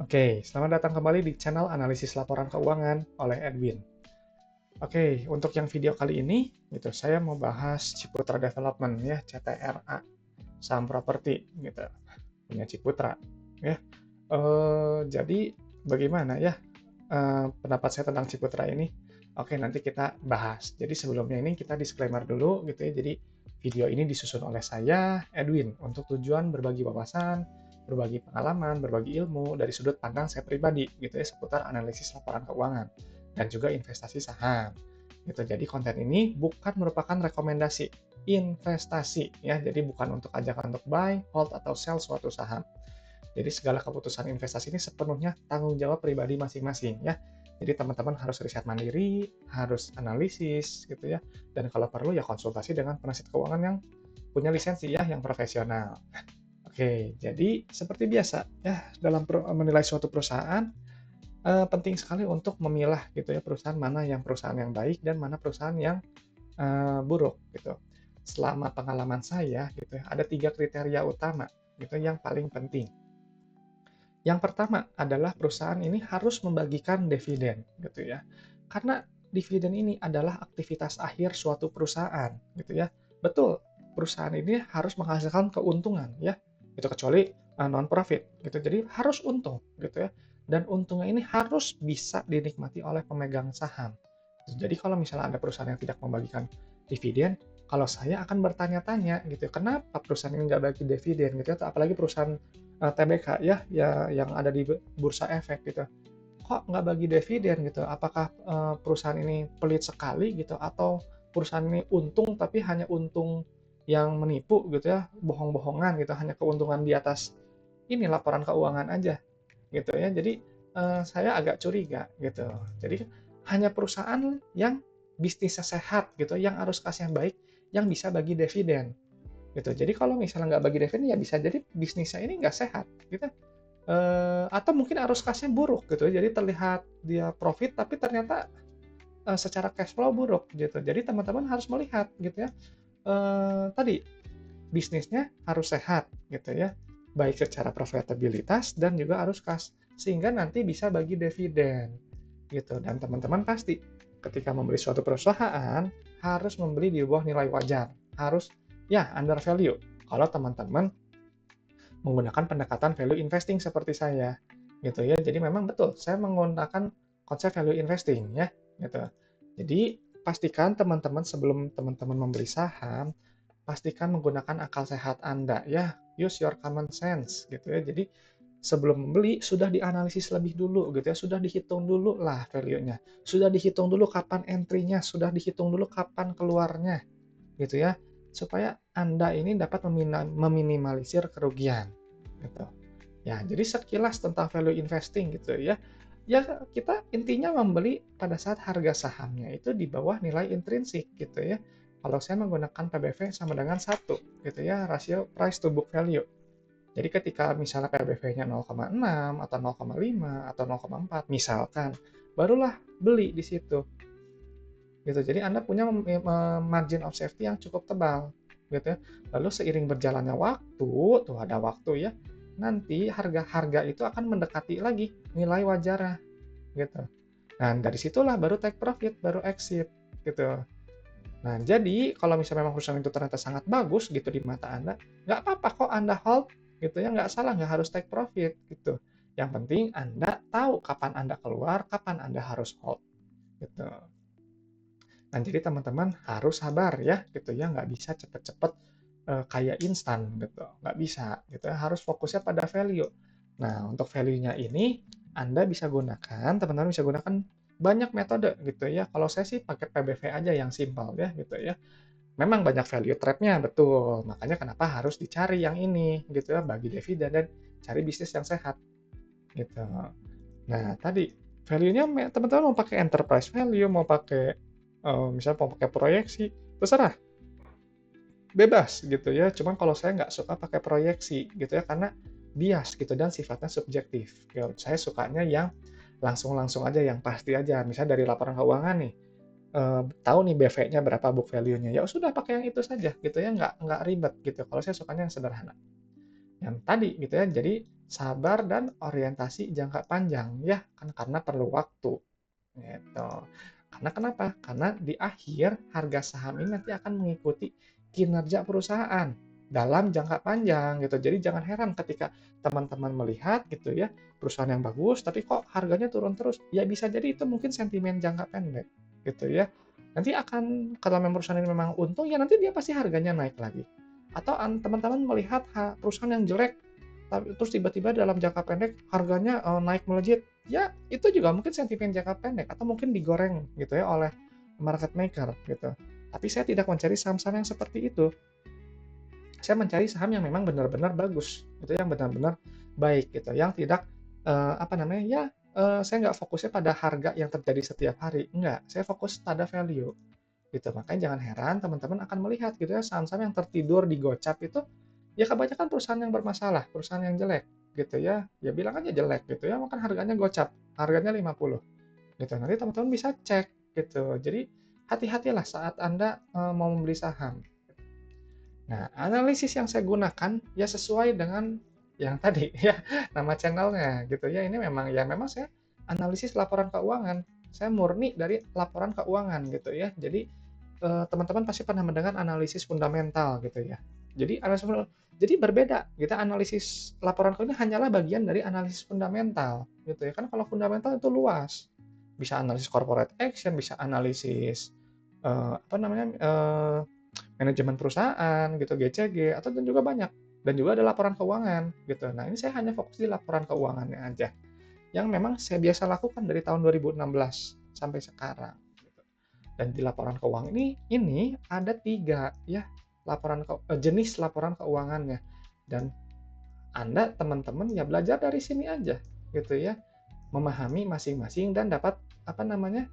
Oke, selamat datang kembali di channel analisis laporan keuangan oleh Edwin. Oke, untuk yang video kali ini, gitu, saya mau bahas Ciputra Development ya, CTRA, saham properti, gitu, punya Ciputra, ya. Jadi bagaimana ya pendapat saya tentang Ciputra ini? Oke, nanti kita bahas. Jadi sebelumnya ini kita disclaimer dulu, gitu ya. Jadi video ini disusun oleh saya, Edwin, untuk tujuan berbagi wawasan, berbagi pengalaman, berbagi ilmu dari sudut pandang saya pribadi gitu ya seputar analisis laporan keuangan dan juga investasi saham. Gitu. Jadi konten ini bukan merupakan rekomendasi investasi ya. Jadi bukan untuk ajakan untuk buy, hold atau sell suatu saham. Jadi segala keputusan investasi ini sepenuhnya tanggung jawab pribadi masing-masing ya. Jadi teman-teman harus riset mandiri, harus analisis gitu ya. Dan kalau perlu ya konsultasi dengan penasihat keuangan yang punya lisensi ya, yang profesional. Oke, jadi seperti biasa ya dalam menilai suatu perusahaan penting sekali untuk memilah gitu ya perusahaan mana yang perusahaan yang baik dan mana perusahaan yang buruk gitu. Selama pengalaman saya gitu ya, ada 3 kriteria utama gitu yang paling penting. Yang pertama adalah perusahaan ini harus membagikan dividen gitu ya. Karena dividen ini adalah aktivitas akhir suatu perusahaan gitu ya. Betul, perusahaan ini harus menghasilkan keuntungan ya. Itu kecuali non profit gitu. Jadi harus untung gitu ya. Dan untungnya ini harus bisa dinikmati oleh pemegang saham. Jadi kalau misalnya ada perusahaan yang tidak membagikan dividen, kalau saya akan bertanya-tanya gitu, kenapa perusahaan ini nggak bagi dividen gitu ya, apalagi perusahaan TBK ya yang ada di bursa efek gitu. Kok nggak bagi dividen gitu? Apakah perusahaan ini pelit sekali gitu atau perusahaan ini untung tapi hanya untung yang menipu gitu ya, bohong-bohongan gitu, hanya keuntungan di atas ini laporan keuangan aja gitu ya. Jadi saya agak curiga gitu. Jadi hanya perusahaan yang bisnisnya sehat gitu, yang arus kas yang baik, yang bisa bagi dividen gitu. Jadi kalau misalnya nggak bagi dividen ya bisa jadi bisnisnya ini nggak sehat gitu. Atau mungkin arus kasnya buruk gitu. Jadi terlihat dia profit tapi ternyata secara cash flow buruk gitu. Jadi teman-teman harus melihat gitu ya. Tadi bisnisnya harus sehat gitu ya, baik secara profitabilitas dan juga arus kas, sehingga nanti bisa bagi dividen gitu. Dan teman-teman pasti ketika membeli suatu perusahaan harus membeli di bawah nilai wajar, harus ya under value. Kalau teman-teman menggunakan pendekatan value investing seperti saya gitu ya. Jadi memang betul saya menggunakan konsep value investing ya gitu. Jadi pastikan teman-teman sebelum teman-teman membeli saham, pastikan menggunakan akal sehat Anda ya. Use your common sense gitu ya. Jadi sebelum membeli sudah dianalisis lebih dulu gitu ya, sudah dihitung dulu lah value-nya, sudah dihitung dulu kapan entry-nya, sudah dihitung dulu kapan keluarnya gitu ya, supaya Anda ini dapat meminimalisir kerugian gitu. Ya, jadi sekilas tentang value investing gitu ya. Ya kita intinya membeli pada saat harga sahamnya itu di bawah nilai intrinsik gitu ya. Kalau saya menggunakan PBV sama dengan 1 gitu ya, rasio price to book value. Jadi ketika misalnya PBV-nya 0,6 atau 0,5 atau 0,4 misalkan, barulah beli di situ gitu. Jadi Anda punya margin of safety yang cukup tebal gitu ya. Lalu seiring berjalannya waktu, tuh ada waktu ya, nanti harga-harga itu akan mendekati lagi nilai wajarnya gitu. Nah, dari situlah baru take profit, baru exit gitu. Nah, jadi kalau misalnya memang perusahaan itu ternyata sangat bagus gitu di mata Anda, nggak apa-apa kok Anda hold gitu ya, nggak salah, nggak harus take profit gitu. Yang penting Anda tahu kapan Anda keluar, kapan Anda harus hold gitu. Nah, jadi teman-teman harus sabar ya, gitu ya, nggak bisa cepet-cepet kayak instan gitu, nggak bisa gitu ya, harus fokusnya pada value. Nah, untuk value-nya ini Anda bisa gunakan, teman-teman bisa gunakan banyak metode gitu ya. Kalau saya sih pakai PBV aja yang simpel ya gitu ya. Memang banyak value trap-nya, betul. Makanya kenapa harus dicari yang ini gitu ya, bagi dividen dan cari bisnis yang sehat gitu. Nah, tadi value-nya teman-teman mau pakai enterprise value, mau pakai misalnya mau pakai proyeksi, terserah, bebas gitu ya. Cuman kalau saya nggak suka pakai proyeksi gitu ya, karena bias gitu dan sifatnya subjektif. Ya, saya sukanya yang langsung-langsung aja, yang pasti aja. Misalnya dari laporan keuangan nih, tahu nih BV-nya berapa, book value-nya, ya sudah pakai yang itu saja gitu ya, nggak ribet gitu. Kalau saya sukanya yang sederhana. Yang tadi gitu ya, jadi sabar dan orientasi jangka panjang ya, kan karena perlu waktu gitu. Karena kenapa? Karena di akhir harga saham ini nanti akan mengikuti kinerja perusahaan dalam jangka panjang gitu. Jadi jangan heran ketika teman-teman melihat gitu ya, perusahaan yang bagus tapi kok harganya turun terus. Ya bisa jadi itu mungkin sentimen jangka pendek gitu ya. Nanti akan kalau memang perusahaan ini memang untung ya nanti dia pasti harganya naik lagi. Atau teman-teman melihat perusahaan yang jelek terus tiba-tiba dalam jangka pendek harganya naik melejit, ya itu juga mungkin sentimen jangka pendek atau mungkin digoreng gitu ya oleh market maker gitu. Tapi saya tidak mencari saham-saham yang seperti itu. Saya mencari saham yang memang benar-benar bagus, gitu, yang benar-benar baik gitu, yang tidak apa namanya ya, saya nggak fokusnya pada harga yang terjadi setiap hari, enggak, saya fokus pada value gitu. Makanya jangan heran teman-teman akan melihat gitu ya saham-saham yang tertidur di gocap itu ya kebanyakan perusahaan yang bermasalah, perusahaan yang jelek gitu ya. Ya bilang aja jelek gitu ya, makan harganya gocap, harganya 50 gitu. Nanti teman-teman bisa cek gitu. Jadi hati-hatilah saat Anda mau membeli saham. Nah, analisis yang saya gunakan ya sesuai dengan yang tadi ya nama channelnya gitu ya. Ini memang saya analisis laporan keuangan. Saya murni dari laporan keuangan gitu ya. Jadi teman-teman pasti pernah mendengar analisis fundamental gitu ya. Jadi berbeda kita analisis laporan keuangan hanyalah bagian dari analisis fundamental gitu ya. Kan kalau fundamental itu luas. Bisa analisis corporate action, bisa analisis apa namanya manajemen perusahaan gitu, GCG, atau dan juga banyak. Dan juga ada laporan keuangan gitu. Nah, ini saya hanya fokus di laporan keuangannya aja. Yang memang saya biasa lakukan dari tahun 2016 sampai sekarang. Gitu. Dan di laporan keuangan ini ada 3 ya jenis laporan keuangannya. Dan Anda teman-teman ya belajar dari sini aja gitu ya. Memahami masing-masing dan dapat apa namanya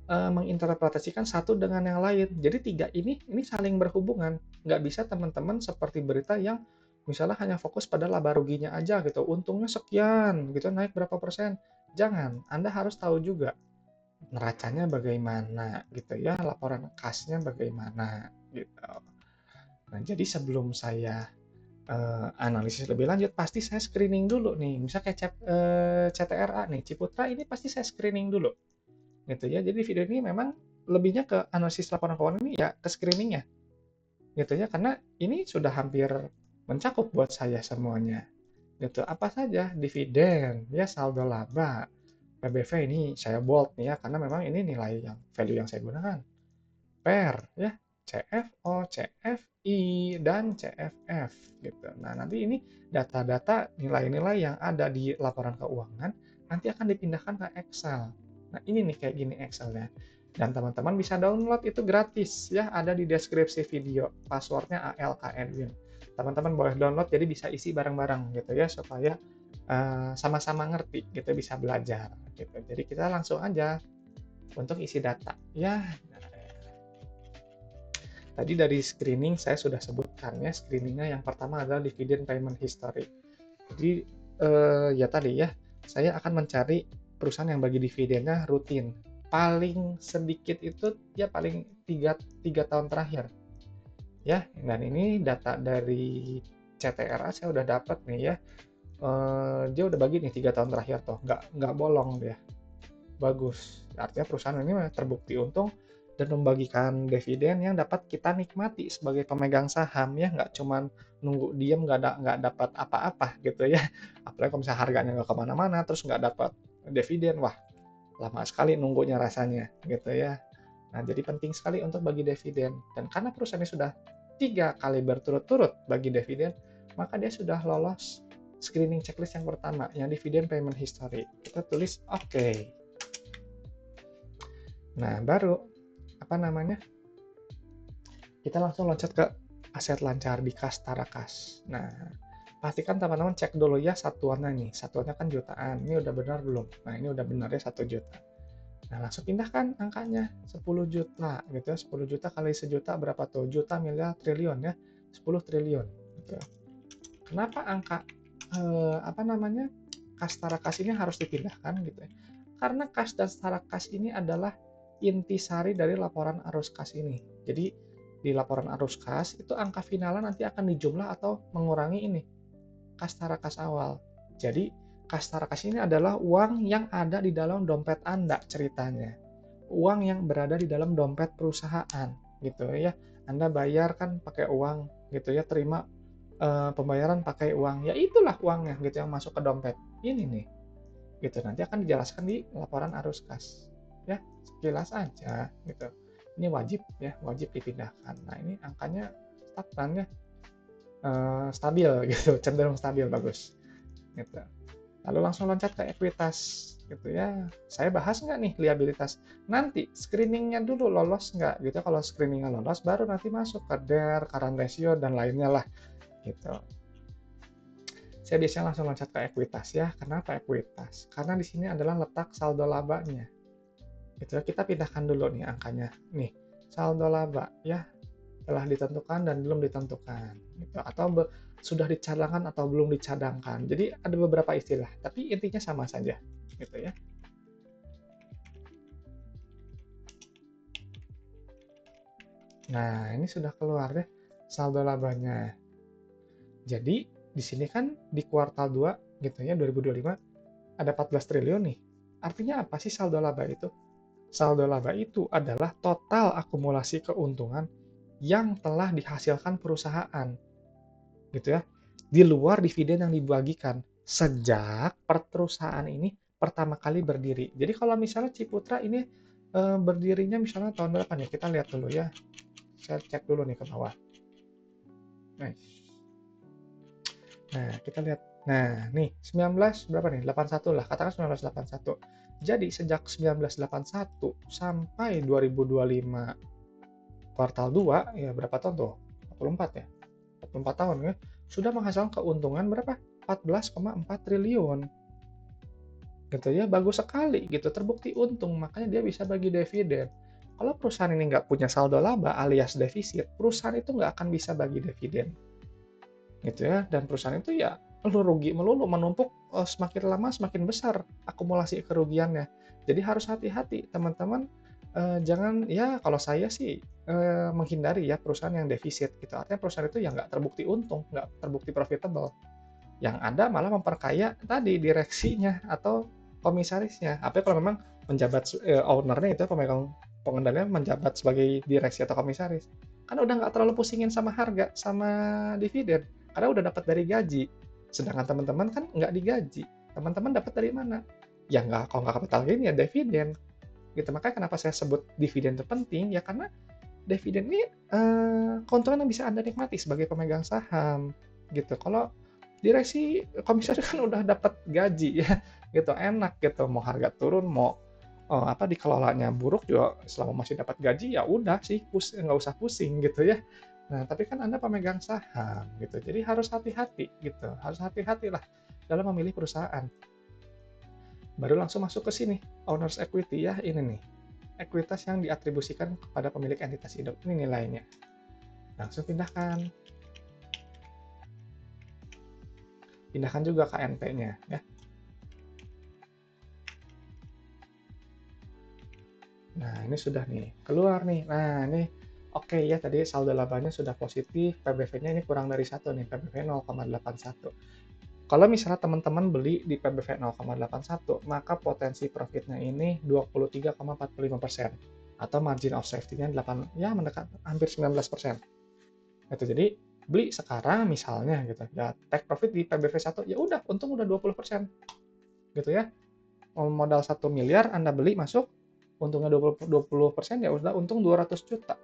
menginterpretasikan satu dengan yang lain. Jadi 3 ini saling berhubungan. Nggak bisa teman-teman seperti berita yang misalnya hanya fokus pada laba ruginya aja gitu, untungnya sekian gitu, naik berapa persen. Jangan, Anda harus tahu juga neracanya bagaimana gitu ya, laporan kasnya bagaimana gitu. Nah, jadi sebelum saya analisis lebih lanjut, pasti saya screening dulu nih. Misal kayak CTRA nih, Ciputra ini pasti saya screening dulu gitu ya. Jadi video ini memang lebihnya ke analisis laporan keuangan ini ya ke screeningnya gitu ya, karena ini sudah hampir mencakup buat saya semuanya gitu. Apa saja dividen ya, saldo laba, PBV ini saya bold nih ya karena memang ini nilai yang value yang saya gunakan. PER ya, CFO, CFI dan CFF gitu. Nah, nanti ini data-data nilai-nilai yang ada di laporan keuangan nanti akan dipindahkan ke Excel. Nah, ini nih kayak gini Excelnya. Dan teman-teman bisa download itu gratis ya, ada di deskripsi video. Passwordnya ALK Edwin. Teman-teman boleh download jadi bisa isi bareng-bareng gitu ya supaya sama-sama ngerti gitu, bisa belajar gitu. Jadi kita langsung aja untuk isi data. Ya, tadi dari screening saya sudah sebutkan ya, screeningnya yang pertama adalah dividend payment history. Jadi ya tadi ya, saya akan mencari perusahaan yang bagi dividennya rutin. Paling sedikit itu ya paling 3 tahun terakhir. Ya, dan ini data dari CTRA saya udah dapat nih ya. Dia udah bagi nih 3 tahun terakhir tuh, nggak bolong dia. Bagus. Artinya perusahaan ini terbukti untung dan membagikan dividen yang dapat kita nikmati sebagai pemegang saham ya, nggak cuman nunggu diem nggak dapat apa-apa gitu ya. Apalagi kalau misalnya harganya nggak kemana-mana terus nggak dapat dividen, wah lama sekali nunggunya rasanya gitu ya. Nah, jadi penting sekali untuk bagi dividen. Dan karena perusahaan ini sudah 3 kali berturut-turut bagi dividen, maka dia sudah lolos screening checklist yang pertama, yang dividend payment history. Kita tulis oke. Nah, baru apa namanya? Kita langsung loncat ke aset lancar di kas Tarakas. Nah, pastikan teman-teman cek dulu ya satuannya nih. Satuannya kan jutaan. Ini udah benar belum? Nah, ini udah benar ya 1 juta. Nah, langsung pindahkan angkanya 10 juta gitu ya. 10 juta kali sejuta berapa tuh? Juta, miliar, triliun ya. 10 triliun gitu. Kenapa angka apa namanya? Kas Tarakas ini harus dipindahkan gitu ya? Karena kas dan Tarakas ini adalah intisari dari laporan arus kas ini. Jadi di laporan arus kas itu angka finalnya nanti akan dijumlah atau mengurangi ini kastara kas awal. Jadi kastara kas ini adalah uang yang ada di dalam dompet Anda ceritanya. Uang yang berada di dalam dompet perusahaan gitu ya. Anda bayar kan pakai uang gitu ya, terima pembayaran pakai uang. Ya itulah uangnya gitu yang masuk ke dompet. Ini nih gitu, nanti akan dijelaskan di laporan arus kas ya, sekilas aja gitu. Ini wajib ya, wajib dipindahkan. Nah ini angkanya stagnan ya, stabil gitu, cenderung stabil, bagus gitu. Lalu langsung loncat ke ekuitas gitu ya. Saya bahas nggak nih liabilitas, nanti screeningnya dulu lolos nggak gitu. Kalau screeningnya lolos baru nanti masuk ke DER, current ratio, dan lainnya lah gitu. Saya biasanya langsung loncat ke ekuitas ya. Kenapa ekuitas? Karena di sini adalah letak saldo labanya. Gitu. Kita pindahkan dulu nih angkanya. Nih, saldo laba ya telah ditentukan dan belum ditentukan. Gitu. Atau sudah dicadangkan atau belum dicadangkan. Jadi ada beberapa istilah, tapi intinya sama saja. Gitu ya. Nah, ini sudah keluar deh saldo labanya. Jadi di sini kan di kuartal 2 gitu ya 2025 ada 14 triliun nih. Artinya apa sih saldo laba itu? Saldo laba itu adalah total akumulasi keuntungan yang telah dihasilkan perusahaan. Gitu ya. Di luar dividen yang dibagikan sejak perusahaan ini pertama kali berdiri. Jadi kalau misalnya Ciputra ini berdirinya misalnya tahun berapa nih? Kita lihat dulu ya. Saya cek dulu nih ke bawah. Nah, kita lihat. Nah, nih 19 berapa nih? 81 lah. Katakan 1981. Jadi sejak 1981 sampai 2025 kuartal 2 ya berapa tahun tuh? 44 ya. 44 tahun ya. Sudah menghasilkan keuntungan berapa? 14,4 triliun. Gitu ya, bagus sekali gitu. Terbukti untung, makanya dia bisa bagi dividen. Kalau perusahaan ini nggak punya saldo laba alias defisit, perusahaan itu nggak akan bisa bagi dividen. Gitu ya, dan perusahaan itu ya rugi melulu, menumpuk, semakin lama semakin besar akumulasi kerugiannya. Jadi harus hati-hati teman-teman, jangan ya kalau saya sih, menghindari ya perusahaan yang defisit gitu, artinya perusahaan itu yang nggak terbukti untung, nggak terbukti profitable, yang ada malah memperkaya tadi direksinya atau komisarisnya. Apalagi kalau memang menjabat, owner-nya itu pemegang pengendalian menjabat sebagai direksi atau komisaris, kan udah nggak terlalu pusingin sama harga, sama dividen. Karena udah dapat dari gaji. Sedangkan teman-teman kan nggak digaji. Teman-teman dapat dari mana? Ya nggak, kalau nggak capital gain ya dividen. Gitu. Makanya kenapa saya sebut dividen itu penting, ya karena dividen ini keuntungan yang bisa Anda nikmati sebagai pemegang saham. Gitu. Kalau direksi komisaris kan udah dapat gaji ya, gitu enak gitu. Mau harga turun, mau dikelolanya buruk juga selama masih dapat gaji ya udah sih, nggak usah pusing gitu ya. Nah, tapi kan Anda pemegang saham gitu, jadi harus hati-hati gitu, harus hati-hatilah dalam memilih perusahaan. Baru langsung masuk ke sini, owner's equity ya, ini nih, ekuitas yang diatribusikan kepada pemilik entitas hidup, ini nilainya. Langsung pindahkan. Pindahkan juga KNP-nya ya. Nah, ini sudah nih, keluar nih. Nah, ini oke ya, tadi saldo labanya sudah positif, PBV-nya ini kurang dari 1 nih, PBV 0,81. Kalau misalnya teman-teman beli di PBV 0,81, maka potensi profitnya ini 23,45%, atau margin of safety-nya 8, ya mendekat hampir 19%. Gitu. Jadi beli sekarang misalnya gitu, ya take profit di PBV 1, ya udah untung udah 20%. Gitu ya. Modal 1 miliar Anda beli masuk, untungnya 20% ya udah untung 200 juta.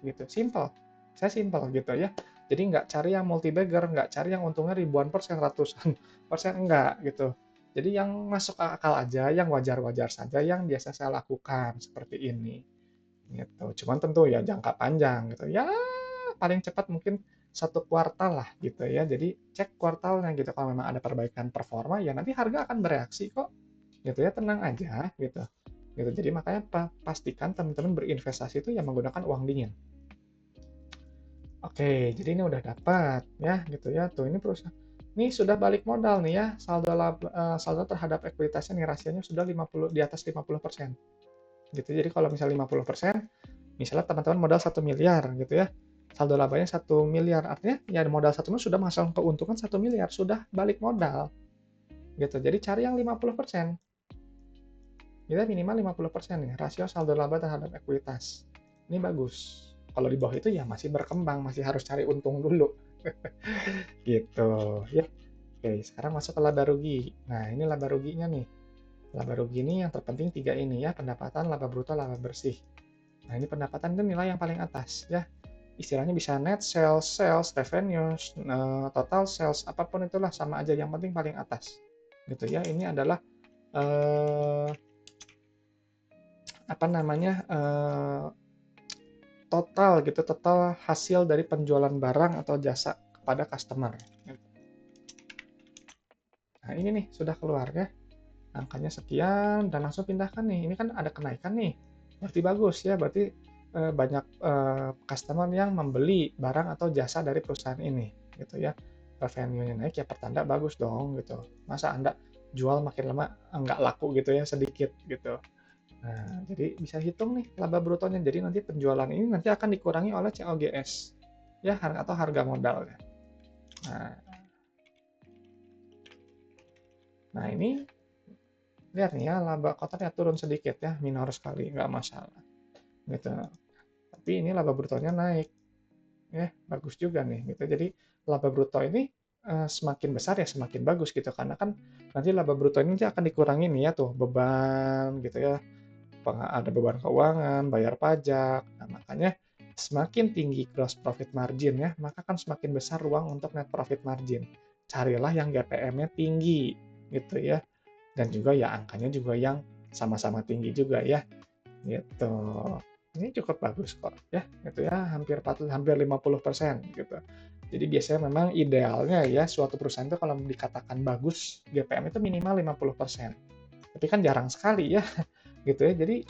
Gitu. Simple. Saya simple gitu ya. Jadi nggak cari yang multi bagger, nggak cari yang untungnya ribuan persen, ratusan persen, enggak gitu. Jadi yang masuk akal aja, yang wajar-wajar saja, yang biasa saya lakukan seperti ini. Gitu. Cuman tentu ya jangka panjang gitu. Ya paling cepat mungkin 1 kuartal lah gitu ya. Jadi cek kuartalnya gitu. Kalau memang ada perbaikan performa ya nanti harga akan bereaksi kok. Gitu ya, tenang aja gitu. Gitu. Jadi makanya pastikan teman-teman berinvestasi itu yang menggunakan uang dingin. Oke, jadi ini udah dapat ya gitu ya. Tuh ini perusahaan. Ini sudah balik modal nih ya. Saldo terhadap ekuitasnya nih rasionya sudah 50, di atas 50%. Gitu. Jadi kalau misalnya 50%, misalnya teman-teman modal 1 miliar gitu ya. saldo labanya 1 miliar, artinya ya modal 1 miliar sudah masuk keuntungan 1 miliar, sudah balik modal gitu. Jadi cari yang 50%. Kita minimal 50% nih, rasio saldo laba terhadap ekuitas. Ini bagus. Kalau di bawah itu ya masih berkembang, masih harus cari untung dulu. Gitu ya. Oke, sekarang masuk ke laba rugi. Nah, ini laba ruginya nih. Laba rugi ini yang terpenting tiga ini ya, pendapatan, laba bruto, laba bersih. Nah, ini pendapatan itu nilai yang paling atas ya. Istilahnya bisa net sales, sales revenue, total sales, apapun itulah sama aja, yang penting paling atas. Gitu ya. Ini adalah apa namanya? Total gitu, total hasil dari penjualan barang atau jasa kepada customer. Nah, ini nih sudah keluar ya. Angkanya sekian dan langsung pindahkan nih. Ini kan ada kenaikan nih. Berarti bagus ya, berarti banyak customer yang membeli barang atau jasa dari perusahaan ini gitu ya. Revenue-nya naik ya pertanda bagus dong gitu. Masa Anda jual makin lama nggak laku gitu ya, sedikit gitu. Nah, jadi bisa hitung nih laba brutonya. Jadi nanti penjualan ini nanti akan dikurangi oleh COGS ya, atau harga modalnya. Nah, ini lihat nih ya, laba kotornya turun sedikit ya, minor sekali, nggak masalah gitu. Tapi ini laba brutonya naik ya, bagus juga nih gitu. Jadi laba bruto ini semakin besar ya semakin bagus gitu, karena kan nanti laba bruto ini akan dikurangi nih ya tuh beban gitu ya, ada beban keuangan, bayar pajak. Nah, makanya semakin tinggi gross profit margin ya, maka kan semakin besar ruang untuk net profit margin. Carilah yang GPM-nya tinggi gitu ya, dan juga ya angkanya juga yang sama-sama tinggi juga ya gitu. Ini cukup bagus kok ya gitu ya, hampir 50% gitu. Jadi biasanya memang idealnya ya suatu perusahaan itu kalau dikatakan bagus GPM itu minimal 50%, tapi kan jarang sekali ya gitu ya. Jadi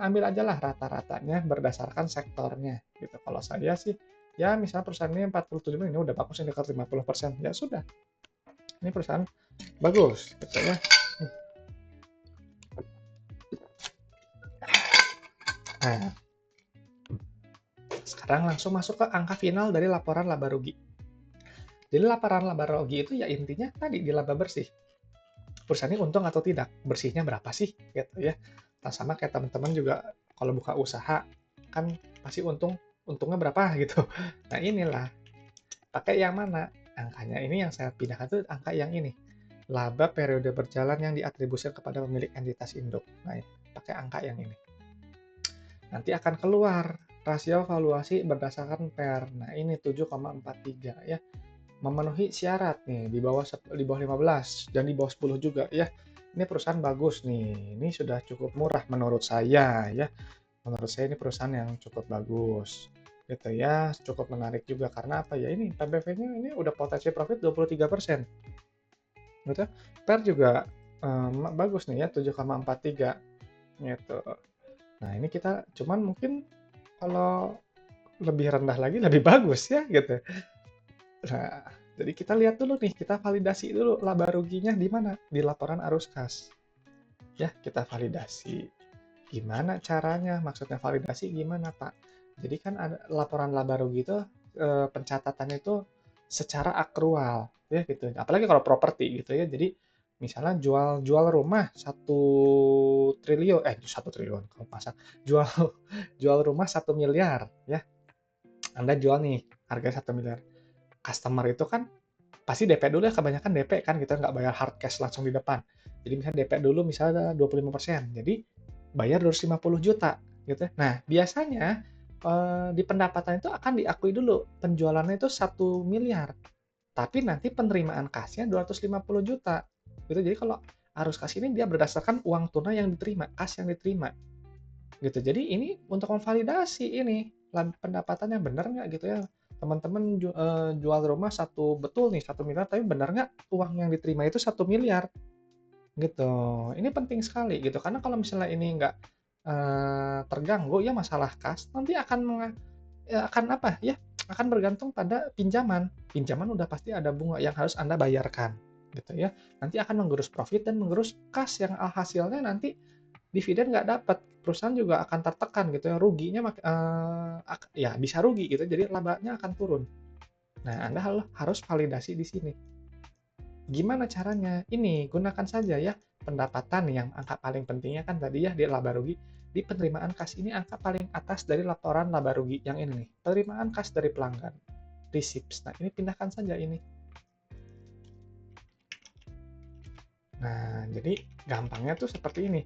ambil aja lah rata-ratanya berdasarkan sektornya gitu. Kalau saya sih ya misalnya perusahaan ini 47, ini udah bagus, ini dekat 50%, ya sudah, ini perusahaan bagus gitu ya. Nah, sekarang langsung masuk ke angka final dari laporan laba rugi. Jadi laporan laba rugi itu ya intinya tadi di laba bersih. Perusahaan ini untung atau tidak, bersihnya berapa sih gitu ya. Nah, sama kayak teman-teman juga kalau buka usaha kan pasti untungnya berapa gitu. Nah, inilah pakai yang mana? Angkanya ini yang saya pindahkan tuh angka yang ini. Laba periode berjalan yang diatribusikan kepada pemilik entitas induk. Nah, pakai angka yang ini. Nanti akan keluar rasio valuasi berdasarkan PER. Nah, ini 7,43 ya. Memenuhi syarat nih di bawah 15 dan di bawah 10 juga ya. Ini perusahaan bagus nih. Ini sudah cukup murah menurut saya ya. Menurut saya ini perusahaan yang cukup bagus. Gitu ya, cukup menarik juga karena apa ya? Ini PBV-nya ini udah potensi profit 23%. Gitu. PER juga bagus nih ya, 7,43 gitu. Nah, ini kita cuman mungkin kalau lebih rendah lagi lebih bagus ya gitu. Nah, jadi kita lihat dulu nih, kita validasi dulu laba ruginya di mana? Di laporan arus kas. Ya, kita validasi. Gimana caranya? Maksudnya validasi gimana, Pak? Jadi kan ada laporan laba rugi itu pencatatannya itu secara akrual, ya gitu. Apalagi kalau properti gitu ya. Jadi misalnya jual rumah 1 triliun, 1 triliun kalau pasang, jual jual rumah 1 miliar ya. Anda jual nih harga 1 miliar. Customer itu kan pasti DP dulu ya, kebanyakan DP kan, kita nggak bayar hard cash langsung di depan. Jadi misalnya DP dulu misalnya 25%, jadi bayar 250 juta gitu ya. Nah, biasanya di pendapatan itu akan diakui dulu penjualannya itu 1 miliar, tapi nanti penerimaan kasnya 250 juta gitu. Jadi kalau arus kas ini dia berdasarkan uang tunai yang diterima, kas yang diterima gitu. Jadi ini untuk memvalidasi ini pendapatannya benar nggak gitu ya. Teman-teman jual rumah betul nih 1 miliar, tapi benar nggak uang yang diterima itu 1 miliar gitu. Ini penting sekali gitu, karena kalau misalnya ini nggak terganggu ya masalah kas, nanti akan apa ya, akan bergantung pada pinjaman. Pinjaman udah pasti ada bunga yang harus Anda bayarkan gitu ya. Nanti akan menggerus profit dan menggerus kas yang hasilnya nanti dividen nggak dapat, perusahaan juga akan tertekan gitu ya, ruginya ya bisa rugi gitu, jadi labanya akan turun. Nah, Anda harus validasi di sini. Gimana caranya? Ini, gunakan saja ya pendapatan yang angka paling pentingnya kan tadi ya di laba rugi. Di penerimaan kas ini angka paling atas dari laporan laba rugi yang ini nih. Penerimaan kas dari pelanggan. Receipts. Nah, ini pindahkan saja ini. Nah, jadi gampangnya tuh seperti ini.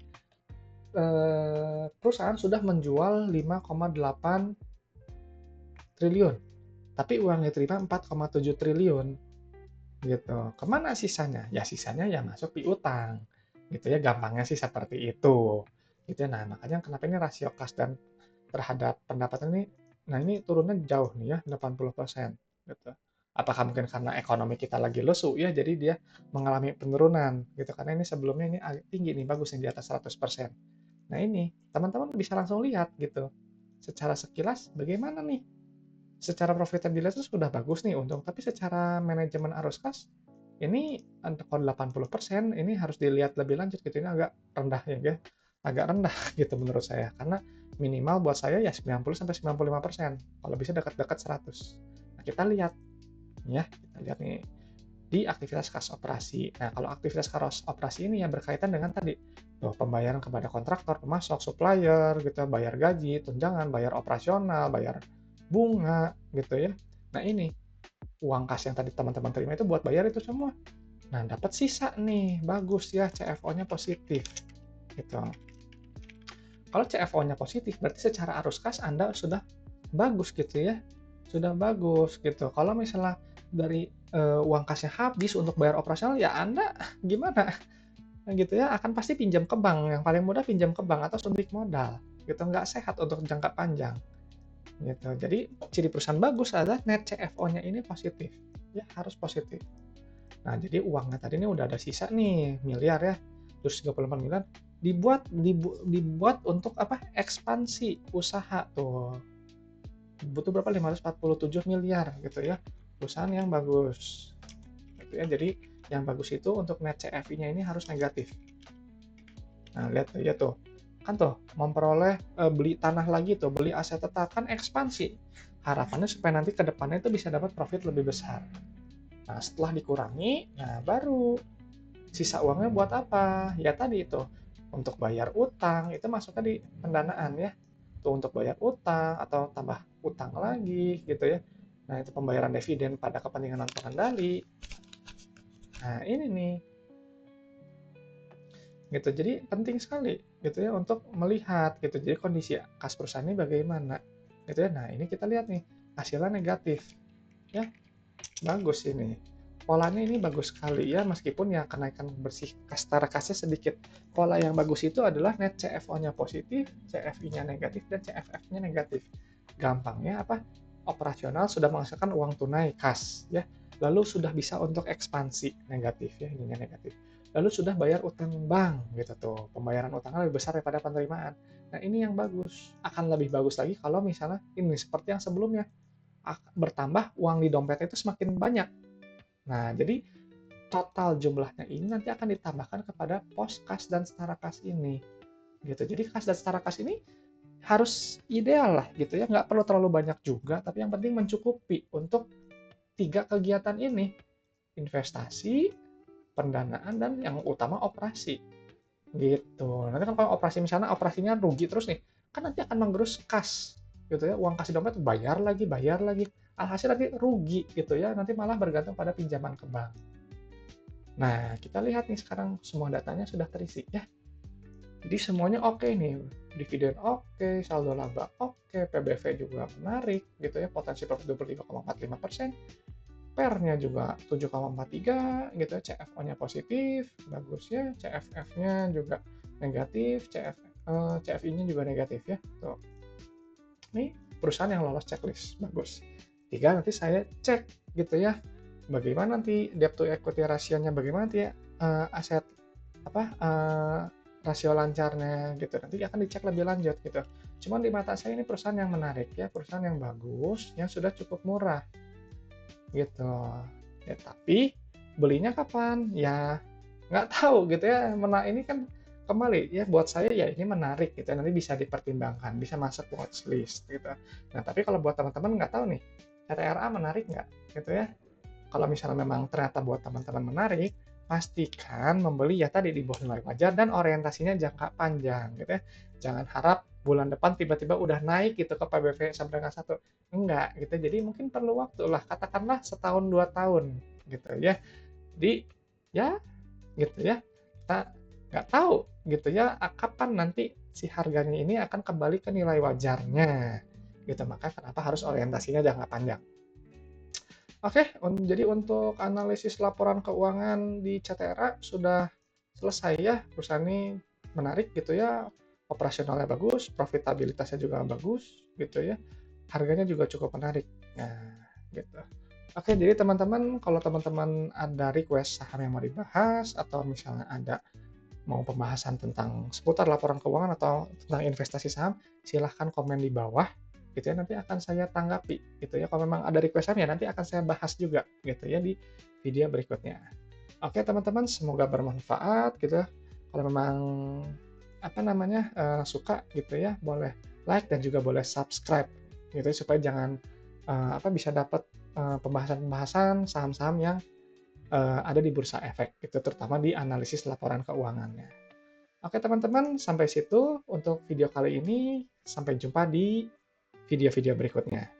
Perusahaan sudah menjual 5,8 triliun, tapi uangnya diterima 4,7 triliun. Gitu. Kemana sisanya? Ya sisanya ya masuk piutang. Gitu ya, gampangnya sih seperti itu. Gitu ya. Nah, makanya kenapa ini rasio kas dan terhadap pendapatan ini, nah ini turunnya jauh nih ya, 80%. Gitu. Apakah mungkin karena ekonomi kita lagi lesu ya, jadi dia mengalami penurunan gitu. Karena ini sebelumnya ini agak tinggi nih, bagus nih di atas 100%. Nah ini, teman-teman bisa langsung lihat gitu. Secara sekilas bagaimana nih? Secara profitabilitas sudah bagus nih untung, tapi secara manajemen arus kas ini kalau 80% ini harus dilihat lebih lanjut gitu. Ini agak rendah ya, guys. Agak rendah gitu menurut saya. Karena minimal buat saya ya 90 sampai 95%. Kalau bisa dekat-dekat 100. Nah, kita lihat ya, kita lihat nih di aktivitas kas operasi. Nah, kalau aktivitas kas operasi ini ya berkaitan dengan tadi tuh pembayaran kepada kontraktor, pemasok, supplier gitu, bayar gaji, tunjangan, bayar operasional, bayar bunga gitu ya. Nah, ini uang kas yang tadi teman-teman terima itu buat bayar itu semua. Nah, dapat sisa nih, bagus ya, CFO-nya positif gitu. Kalau CFO-nya positif, berarti secara arus kas Anda sudah bagus gitu ya, sudah bagus gitu. Kalau misalnya dari uang kasnya habis untuk bayar operasional, ya Anda gimana? Gitu ya, akan pasti pinjam ke bank. Yang paling mudah pinjam ke bank atau suntik modal. Gitu, nggak sehat untuk jangka panjang. Gitu. Jadi ciri perusahaan bagus adalah net CFO-nya ini positif. Ya, harus positif. Nah, jadi uangnya tadi ini udah ada sisa nih, miliar ya. Terus 34 miliar dibuat untuk apa? Ekspansi usaha tuh. Butuh berapa? 547 miliar gitu ya. Perusahaan yang bagus. Gitu ya. Jadi yang bagus itu untuk net CFI-nya ini harus negatif. Nah, lihat ya tuh. Kan tuh memperoleh beli tanah lagi tuh, beli aset tetap kan ekspansi. Harapannya supaya nanti ke depannya itu bisa dapat profit lebih besar. Nah, setelah dikurangi, nah baru sisa uangnya buat apa? Ya tadi itu, untuk bayar utang, itu masuknya di pendanaan ya. Tuh untuk bayar utang atau tambah utang lagi gitu ya. Nah, itu pembayaran dividen pada kepentingan non pengendali. Nah, ini nih gitu. Jadi penting sekali gitu ya untuk melihat gitu. Jadi kondisi kas perusahaan ini bagaimana gitu ya. Nah, ini kita lihat nih hasilnya negatif ya. Bagus ini. Polanya ini bagus sekali ya, meskipun ya kenaikan bersih secara kasnya sedikit. Pola yang bagus itu adalah net CFO-nya positif, CFI-nya negatif, dan CFF-nya negatif. Gampangnya apa? Operasional sudah menghasilkan uang tunai kas ya. Lalu sudah bisa untuk ekspansi negatif ya, ininya negatif. Lalu sudah bayar utang bank gitu tuh. Pembayaran utangnya lebih besar daripada penerimaan. Nah, ini yang bagus. Akan lebih bagus lagi kalau misalnya ini seperti yang sebelumnya bertambah uang di dompet itu semakin banyak. Nah, jadi total jumlahnya ini nanti akan ditambahkan kepada pos kas dan setara kas ini. Gitu. Jadi kas dan setara kas ini harus ideal lah gitu ya, nggak perlu terlalu banyak juga, tapi yang penting mencukupi untuk 3 kegiatan ini. Investasi, pendanaan, dan yang utama operasi. Gitu. Nanti kan kalau operasi misalnya operasinya rugi terus nih, kan nanti akan menggerus kas gitu ya, uang kas di dompet bayar lagi, bayar lagi. Alhasil nanti rugi gitu ya, nanti malah bergantung pada pinjaman ke bank. Nah, kita lihat nih sekarang semua datanya sudah terisi ya. Jadi semuanya oke nih, dividen oke, saldo laba oke, PBV juga menarik gitu ya, potensi profit 25,45%, PER-nya juga 7,43 gitu ya, CFO-nya positif, bagus ya, CFF-nya juga negatif, CFI-nya juga negatif ya. Tuh. Ini perusahaan yang lolos checklist, bagus. 3 nanti saya cek gitu ya, bagaimana nanti debt to equity ratio-nya, bagaimana nanti aset apa rasio lancarnya gitu. Nanti akan dicek lebih lanjut gitu. Cuman di mata saya ini perusahaan yang menarik ya, perusahaan yang bagus, yang sudah cukup murah gitu. Ya, tapi belinya kapan? Ya nggak tahu gitu ya. Ini kan kembali ya buat saya ya ini menarik gitu, nanti bisa dipertimbangkan, bisa masuk watchlist gitu. Nah, tapi kalau buat teman-teman nggak tahu nih, CTRA menarik nggak gitu ya. Kalau misalnya memang ternyata buat teman-teman menarik, pastikan membeli ya tadi di bawah nilai wajar dan orientasinya jangka panjang gitu ya. Jangan harap bulan depan tiba-tiba udah naik gitu ke PBV sampai dengan satu. Enggak gitu. Jadi mungkin perlu waktu lah, katakanlah setahun 2 tahun gitu ya. Di ya gitu ya. Kita nggak tahu gitu ya kapan nanti si harganya ini akan kembali ke nilai wajarnya gitu. Maka kenapa harus orientasinya jangka panjang. Oke, jadi untuk analisis laporan keuangan di CTRA sudah selesai ya. Perusahaan ini menarik gitu ya, operasionalnya bagus, profitabilitasnya juga bagus gitu ya, harganya juga cukup menarik. Nah, gitu. Oke, jadi teman-teman, kalau teman-teman ada request saham yang mau dibahas atau misalnya ada mau pembahasan tentang seputar laporan keuangan atau tentang investasi saham, silahkan komen di bawah gitu ya, nanti akan saya tanggapi gitu ya. Kalau memang ada request-nya nanti akan saya bahas juga gitu ya di video berikutnya. Oke teman-teman, semoga bermanfaat gitu ya. Kalau memang apa namanya suka gitu ya, boleh like dan juga boleh subscribe gitu ya, supaya jangan bisa dapat pembahasan-pembahasan saham-saham yang ada di bursa efek gitu, terutama di analisis laporan keuangannya. Oke teman-teman, sampai situ untuk video kali ini. Sampai jumpa di video-video berikutnya.